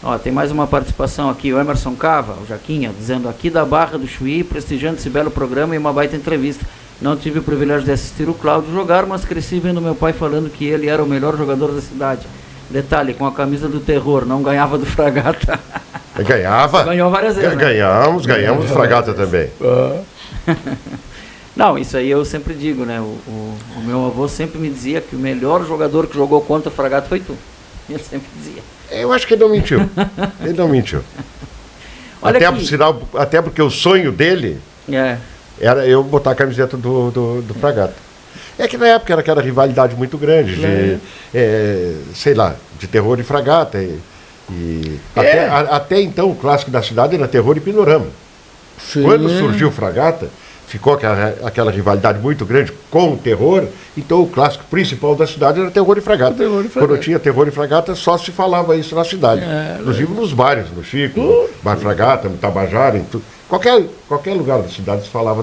Ó, tem mais uma participação aqui, o Emerson Cava, o Jaquinha, dizendo aqui da Barra do Chuí, prestigiando esse belo programa e uma baita entrevista. Não tive o privilégio de assistir o Cláudio jogar, mas cresci vendo meu pai falando que ele era o melhor jogador da cidade. Detalhe, com a camisa do terror, não ganhava do Fragata. Ganhava? Ganhou várias vezes, né? Ganhamos do Fragata também. Não, isso aí eu sempre digo, né? O meu avô sempre me dizia que o melhor jogador que jogou contra o Fragata foi tu. Ele sempre dizia. Eu acho que ele não mentiu. Ele não mentiu. Olha até, aqui. por sinal, até porque o sonho dele era eu botar a camiseta do Fragata. É que na época era aquela rivalidade muito grande, sei lá, de Terror e Fragata. Até então o clássico da cidade era Terror e Pinorama. Sim. Quando surgiu o Fragata, ficou aquela rivalidade muito grande com o Terror, então o clássico principal da cidade era Terror e Fragata. Quando tinha Terror e Fragata, só se falava isso na cidade. Inclusive nos bares, no Chico, Bar Fragata, no Tabajara, qualquer lugar da cidade se falava